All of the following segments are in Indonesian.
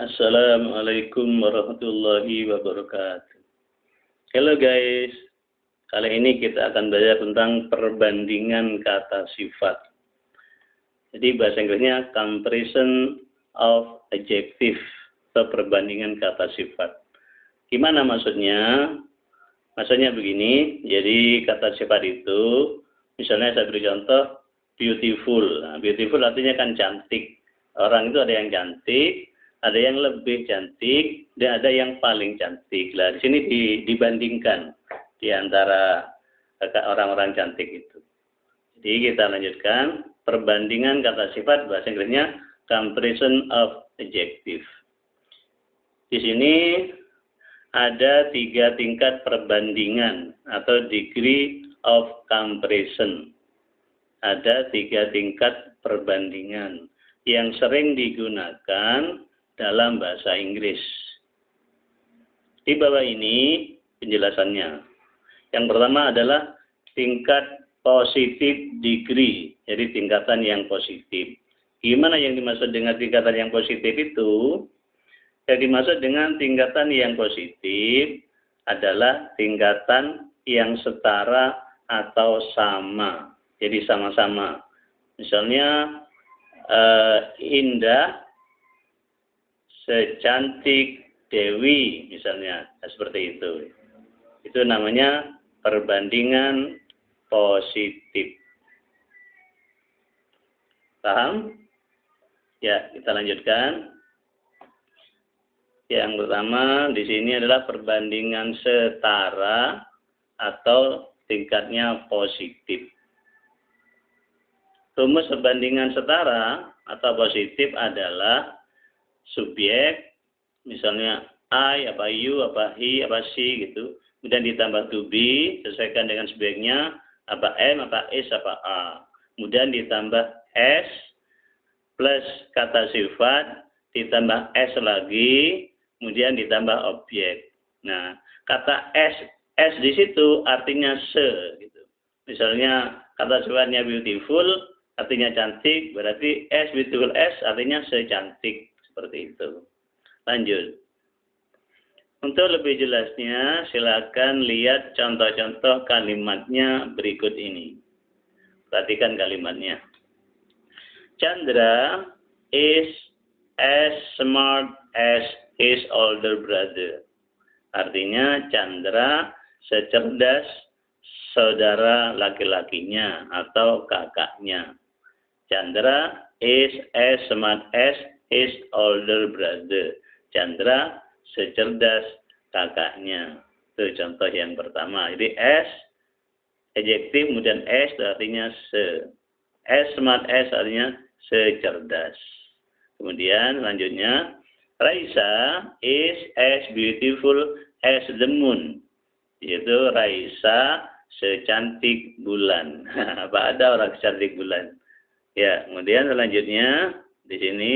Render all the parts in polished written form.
Assalamualaikum warahmatullahi wabarakatuh. Halo guys, kali ini kita akan belajar tentang perbandingan kata sifat. Jadi bahasa Inggrisnya comparison of adjective atau perbandingan kata sifat. Gimana maksudnya? Maksudnya begini, jadi kata sifat itu, misalnya saya beri contoh, beautiful. Nah, beautiful artinya kan cantik. Orang itu ada yang cantik, ada yang lebih cantik, dan ada yang paling cantik. Nah, di sini dibandingkan di antara orang-orang cantik itu. Jadi kita lanjutkan perbandingan kata sifat, bahasa Inggrisnya comparison of adjective. Di sini ada 3 tingkat perbandingan atau degree of comparison. Ada 3 tingkat perbandingan yang sering digunakan dalam bahasa Inggris. Di bawah ini penjelasannya. Yang pertama adalah tingkat positive degree, jadi tingkatan yang positif. Gimana yang dimaksud dengan tingkatan yang positif itu? Yang dimaksud dengan tingkatan yang positif adalah tingkatan yang setara atau sama. Jadi sama-sama. Misalnya Indah secantik Dewi misalnya, seperti itu. Itu namanya perbandingan positif. Paham? Ya, kita lanjutkan. Yang pertama di sini adalah perbandingan setara atau tingkatnya positif. Rumus perbandingan setara atau positif adalah subjek, misalnya I, apa you, apa he, apa she gitu. Kemudian ditambah to be, sesuaikan dengan subjeknya, apa am, apa is, apa are. Kemudian ditambah s, plus kata sifat, ditambah s lagi, kemudian ditambah objek. Nah, kata s di situ artinya se, gitu. Misalnya kata sifatnya beautiful, artinya cantik, berarti s beautiful s artinya secantik. Seperti itu. Lanjut. Untuk lebih jelasnya, silakan lihat contoh-contoh kalimatnya berikut ini. Perhatikan kalimatnya. Chandra is as smart as his older brother. Artinya Chandra secerdas saudara laki-lakinya atau kakaknya. Chandra is as smart as his older brother. Chandra secerdas kakaknya. Itu contoh yang pertama. Jadi S, adjektif, kemudian S artinya se. As smart as artinya secerdas. Kemudian selanjutnya, Raisa is as beautiful as the moon. Yaitu Raisa secantik bulan. Apa ada orang secantik bulan? Ya, kemudian selanjutnya di sini,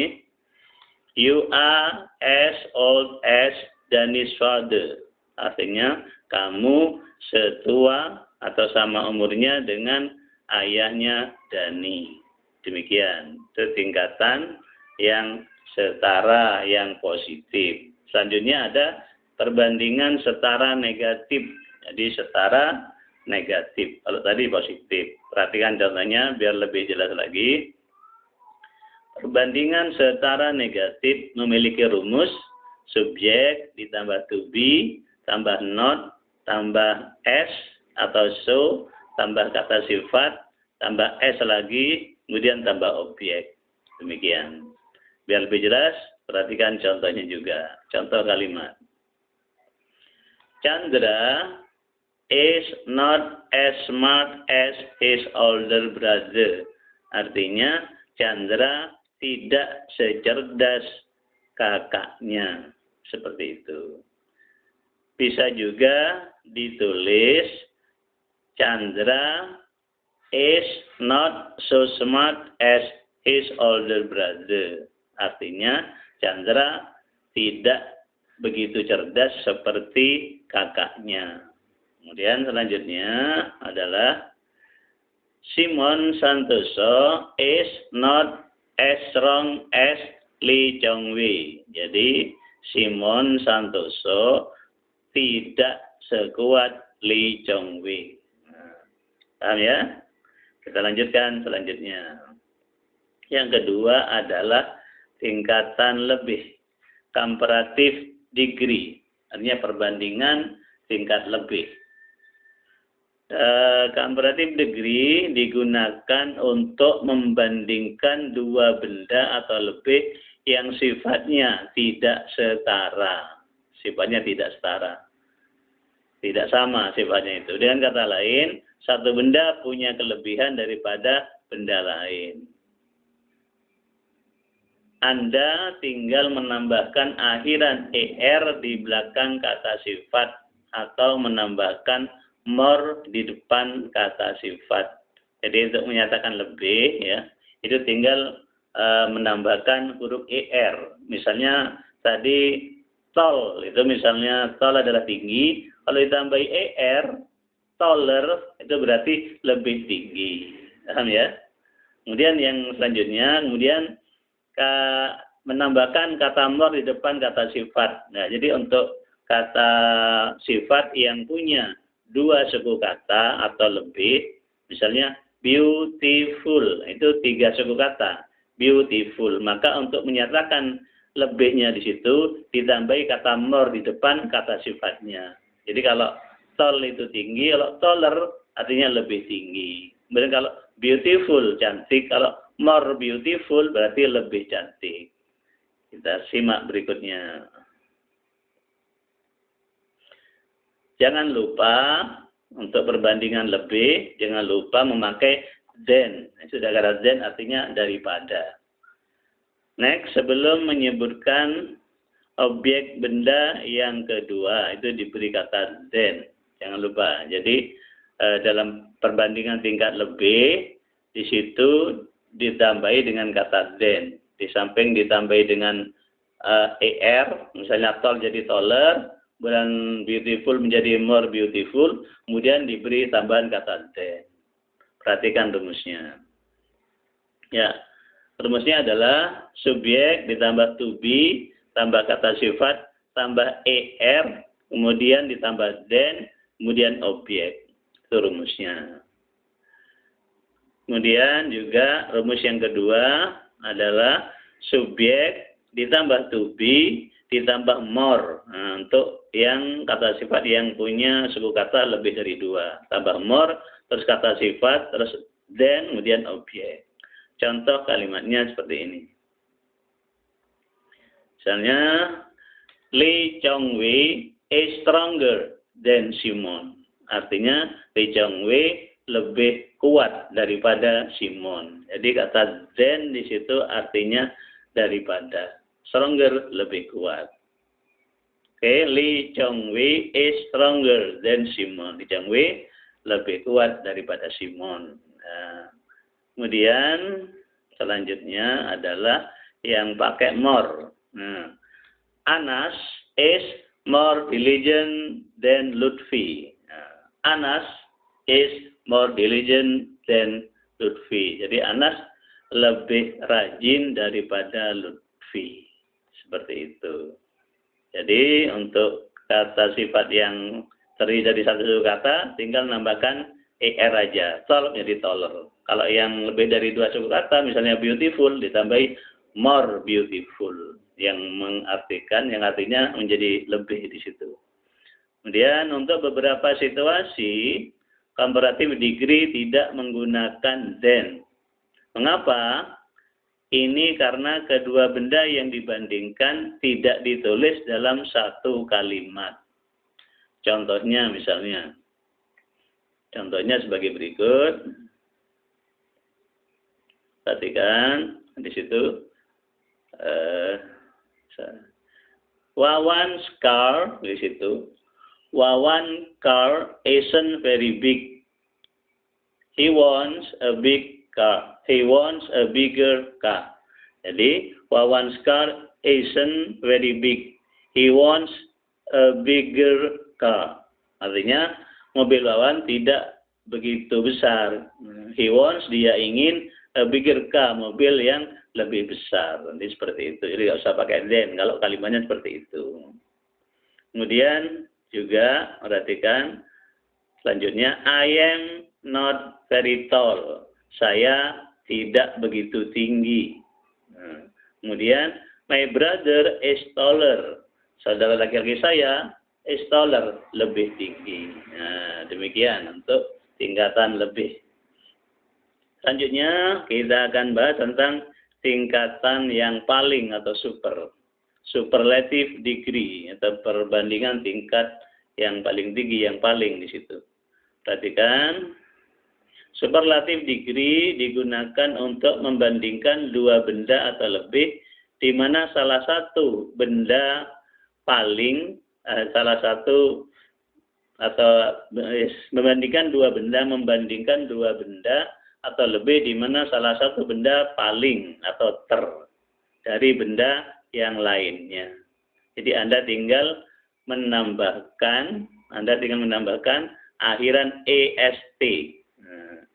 you are as old as Dani's father. Artinya kamu setua atau sama umurnya dengan ayahnya Dani. Demikian. Itu tingkatan yang setara, yang positif. Selanjutnya ada perbandingan setara negatif. Jadi setara negatif. Kalau tadi positif. Perhatikan contohnya biar lebih jelas lagi. Perbandingan setara negatif memiliki rumus subjek ditambah to be, tambah not, tambah s atau so, tambah kata sifat, tambah s lagi, kemudian tambah objek. Demikian. Biar lebih jelas, perhatikan contohnya juga. Contoh kalimat. Chandra is not as smart as his older brother. Artinya, Chandra tidak secerdas kakaknya. Seperti itu. Bisa juga ditulis Chandra is not so smart as his older brother. Artinya Chandra tidak begitu cerdas seperti kakaknya. Kemudian selanjutnya adalah Simon Santoso is not as strong as Lee Chong Wei. Jadi Simon Santoso tidak sekuat Lee Chong Wei. Nah, paham ya? Kita lanjutkan selanjutnya. Yang kedua adalah tingkatan lebih, comparative degree, artinya perbandingan tingkat lebih. Comparative degree digunakan untuk membandingkan dua benda atau lebih yang sifatnya tidak setara. Sifatnya tidak setara. Tidak sama sifatnya itu. Dengan kata lain, satu benda punya kelebihan daripada benda lain. Anda tinggal menambahkan akhiran er di belakang kata sifat atau menambahkan more di depan kata sifat. Jadi untuk menyatakan lebih ya, itu tinggal menambahkan huruf er. Misalnya tadi tall, itu misalnya tall adalah tinggi, kalau ditambah er, taller itu berarti lebih tinggi. Paham ya? Kemudian yang selanjutnya, menambahkan kata more di depan kata sifat. Nah, jadi untuk kata sifat yang punya dua suku kata atau lebih, misalnya beautiful, itu 3 suku kata, beautiful. Maka untuk menyatakan lebihnya di situ ditambahi kata more di depan kata sifatnya. Jadi kalau tall itu tinggi, kalau taller artinya lebih tinggi. Kemudian kalau beautiful cantik, kalau more beautiful berarti lebih cantik. Kita simak berikutnya. Jangan lupa untuk perbandingan lebih, jangan lupa memakai than. Sudah kata than artinya daripada. Next, sebelum menyebutkan objek benda yang kedua, itu diberi kata than. Jangan lupa. Jadi dalam perbandingan tingkat lebih, di situ ditambahi dengan kata than. Di samping ditambahi dengan er, misalnya tall jadi taller, kemudian beautiful menjadi more beautiful, kemudian diberi tambahan kata than. Perhatikan rumusnya. Ya, rumusnya adalah subjek ditambah to be, tambah kata sifat, tambah er, kemudian ditambah than, kemudian objek. Itu rumusnya. Kemudian juga rumus yang kedua adalah subjek ditambah to be ditambah more. Nah, untuk yang kata sifat yang punya suku kata lebih dari 2. Tambah more, terus kata sifat, terus then, kemudian objek. Contoh kalimatnya seperti ini. Misalnya, Lee Chong Wei is stronger than Simon. Artinya, Lee Chong Wei lebih kuat daripada Simon. Jadi kata than di situ artinya daripada. Stronger, lebih kuat. Oke, Lee Chong Wei is stronger than Simon. Lee Chong Wei lebih kuat daripada Simon. Nah, kemudian selanjutnya adalah yang pakai more. Nah, Anas is more diligent than Lutfi. Nah, Anas is more diligent than Lutfi. Jadi Anas lebih rajin daripada Lutfi. Seperti itu. Jadi untuk kata sifat yang terdiri dari satu suku kata, tinggal nambahkan er aja. Tall menjadi taller. Kalau yang lebih dari 2 suku kata, misalnya beautiful, ditambahi more beautiful. Yang mengartikan, yang artinya menjadi lebih di situ. Kemudian untuk beberapa situasi, comparative degree tidak menggunakan than. Mengapa? Ini karena kedua benda yang dibandingkan tidak ditulis dalam satu kalimat. Contohnya misalnya. Contohnya sebagai berikut. Perhatikan di situ. Wawan's car di situ. Wawan's car isn't very big. He wants a big car. He wants a bigger car. Jadi, Wawan's car isn't very big. He wants a bigger car. Artinya, mobil Wawan tidak begitu besar. He wants, dia ingin a bigger car, mobil yang lebih besar. Nanti seperti itu. Jadi nggak usah pakai then kalau kalimatnya seperti itu. Kemudian juga perhatikan selanjutnya, I am not very tall. Saya tidak begitu tinggi. Nah, kemudian my brother is taller. Saudara laki-laki saya is taller, lebih tinggi. Nah, demikian untuk tingkatan lebih. Selanjutnya kita akan bahas tentang tingkatan yang paling atau superlative degree atau perbandingan tingkat yang paling tinggi, yang paling di situ. Perhatikan, superlative degree digunakan untuk membandingkan dua benda atau lebih, di mana salah satu benda paling, salah satu atau membandingkan dua benda atau lebih, di mana salah satu benda paling atau dari benda yang lainnya. Jadi Anda tinggal menambahkan akhiran est,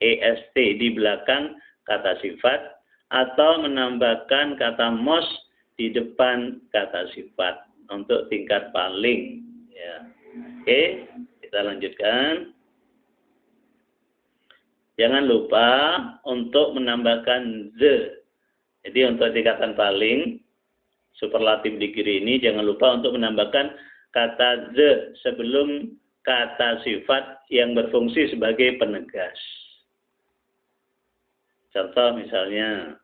est di belakang kata sifat, atau menambahkan kata most di depan kata sifat untuk tingkat paling. Ya. Oke, kita lanjutkan. Jangan lupa untuk menambahkan the. Jadi untuk tingkatan paling, superlative degree ini, jangan lupa untuk menambahkan kata the sebelum kata sifat yang berfungsi sebagai penegas. Contoh misalnya,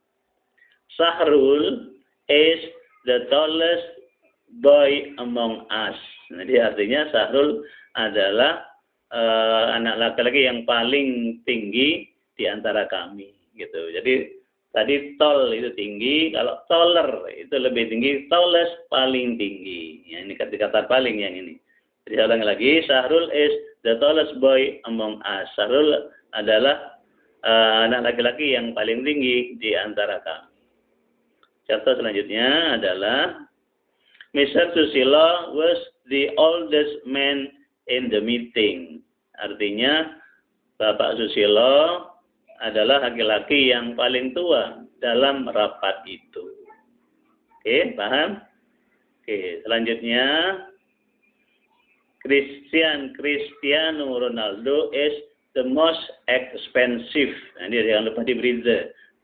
Sahrul is the tallest boy among us. Jadi artinya Sahrul adalah anak laki-laki yang paling tinggi di antara kami, gitu. Jadi tadi tall itu tinggi, kalau taller itu lebih tinggi, tallest paling tinggi. Ya, ini kata paling yang ini. Jadi ulang lagi, Sahrul is the tallest boy among us. Sahrul adalah anak laki-laki yang paling tinggi di antara kami. Contoh selanjutnya adalah Mr. Susilo was the oldest man in the meeting. Artinya Bapak Susilo adalah laki-laki yang paling tua dalam rapat itu. Oke, paham? Oke, selanjutnya Cristiano Ronaldo is the most expensive. Nah, ini jangan lupa diberi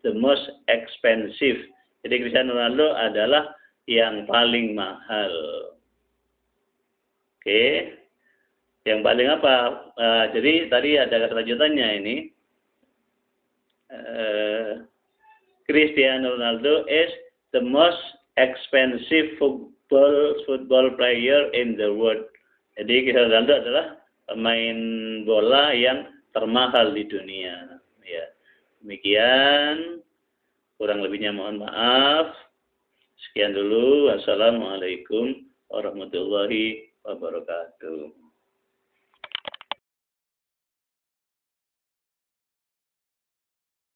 the most expensive. Jadi Cristiano Ronaldo adalah yang paling mahal. Oke. Yang paling apa? Jadi tadi ada kelanjutannya ini. Cristiano Ronaldo is the most expensive football player in the world. Jadi Cristiano Ronaldo adalah pemain bola yang termahal di dunia. Ya. Demikian. Kurang lebihnya mohon maaf. Sekian dulu. Wassalamualaikum warahmatullahi wabarakatuh.